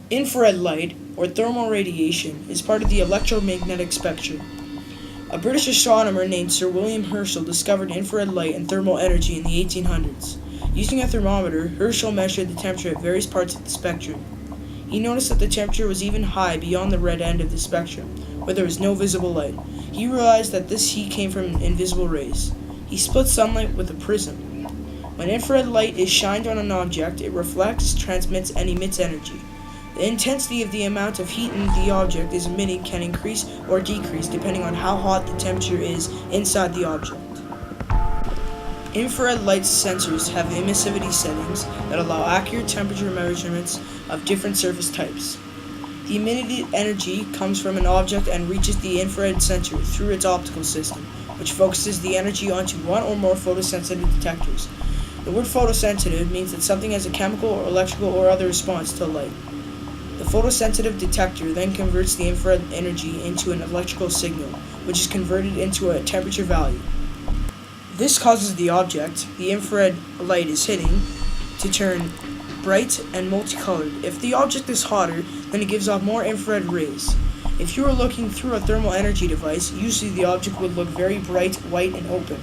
Infrared light, or thermal radiation, is part of the electromagnetic spectrum. A British astronomer named Sir William Herschel discovered infrared light and thermal energy in the 1800s. Using a thermometer, Herschel measured the temperature at various parts of the spectrum. He noticed that the temperature was even high beyond the red end of the spectrum, where there was no visible light. He realized that this heat came from invisible rays. He split sunlight with a prism. When infrared light is shined on an object, it reflects, transmits, and emits energy. The intensity of the amount of heat in the object is emitting can increase or decrease depending on how hot the temperature is inside the object. Infrared light sensors have emissivity settings that allow accurate temperature measurements of different surface types. The emitted energy comes from an object and reaches the infrared sensor through its optical system, which focuses the energy onto one or more photosensitive detectors. The word photosensitive means that something has a chemical or electrical or other response to light. The photosensitive detector then converts the infrared energy into an electrical signal, which is converted into a temperature value. This causes the object the infrared light is hitting to turn bright and multicolored. If the object is hotter, then it gives off more infrared rays. If you were looking through a thermal energy device, usually the object would look very bright, white, and open.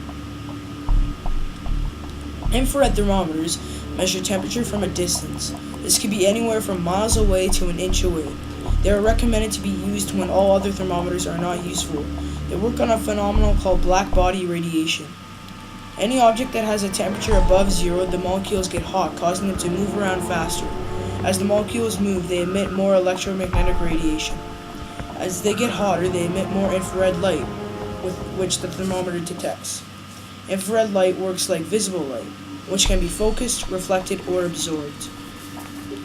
Infrared thermometers measure temperature from a distance. This could be anywhere from miles away to an inch away. They are recommended to be used when all other thermometers are not useful. They work on a phenomenon called black body radiation. Any object that has a temperature above zero, the molecules get hot, causing them to move around faster. As the molecules move, they emit more electromagnetic radiation. As they get hotter, they emit more infrared light, with which the thermometer detects. Infrared light works like visible light, which can be focused, reflected, or absorbed.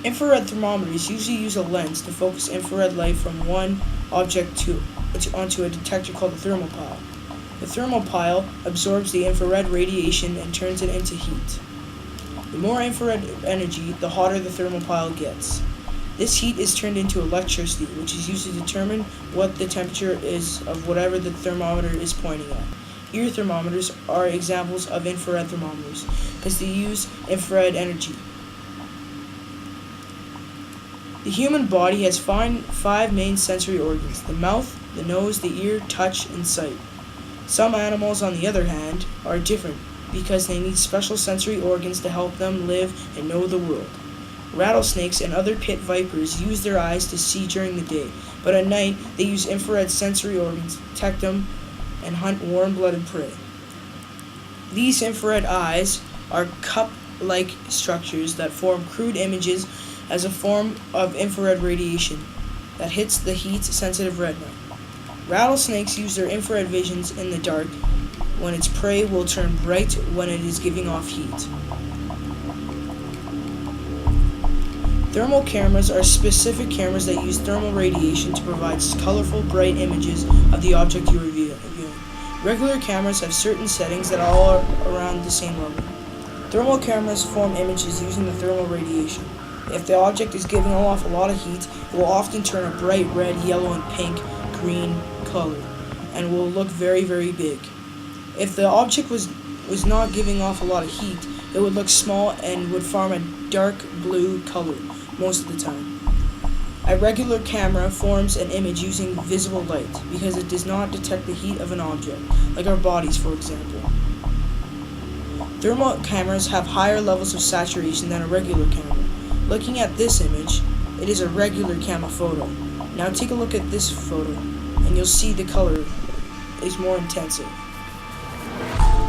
Infrared thermometers usually use a lens to focus infrared light from one object onto a detector called the thermopile. The thermopile absorbs the infrared radiation and turns it into heat. The more infrared energy, the hotter the thermopile gets. This heat is turned into electricity, which is used to determine what the temperature is of whatever the thermometer is pointing at. Ear thermometers are examples of infrared thermometers because they use infrared energy. The human body has five main sensory organs: the mouth, the nose, the ear, touch, and sight. Some animals, on the other hand, are different because they need special sensory organs to help them live and know the world. Rattlesnakes and other pit vipers use their eyes to see during the day, but at night they use infrared sensory organs to detect them and hunt warm-blooded prey. These infrared eyes are cup-like structures that form crude images as a form of infrared radiation that hits the heat-sensitive retina. Rattlesnakes use their infrared visions in the dark when its prey will turn bright when it is giving off heat. Thermal cameras are specific cameras that use thermal radiation to provide colorful, bright images of the object you are viewing. Regular cameras have certain settings that are all around the same level. Thermal cameras form images using the thermal radiation. If the object is giving off a lot of heat, it will often turn a bright red, yellow, and pink, green color, and will look very, very big. If the object was not giving off a lot of heat, it would look small and would form a dark blue color most of the time. A regular camera forms an image using visible light because it does not detect the heat of an object, like our bodies, for example. Thermal cameras have higher levels of saturation than a regular camera. Looking at this image, it is a regular camera photo. Now take a look at this photo, and you'll see the color is more intensive.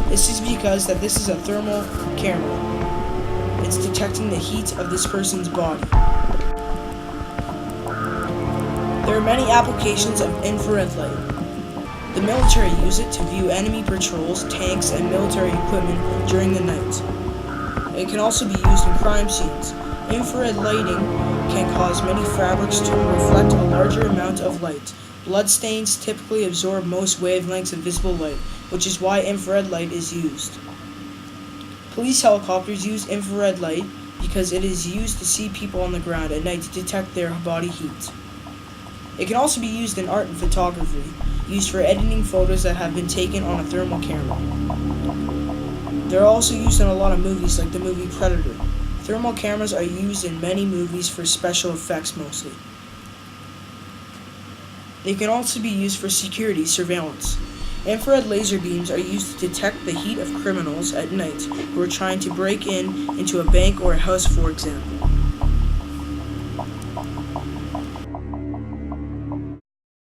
This is because that this is a thermal camera. It's detecting the heat of this person's body. There are many applications of infrared light. The military use it to view enemy patrols, tanks, and military equipment during the night. It can also be used in crime scenes. Infrared lighting can cause many fabrics to reflect a larger amount of light. Bloodstains typically absorb most wavelengths of visible light, which is why infrared light is used. Police helicopters use infrared light because it is used to see people on the ground at night to detect their body heat. It can also be used in art and photography, used for editing photos that have been taken on a thermal camera. They're also used in a lot of movies like the movie Predator. Thermal cameras are used in many movies for special effects mostly. They can also be used for security surveillance. Infrared laser beams are used to detect the heat of criminals at night who are trying to break into a bank or a house, for example.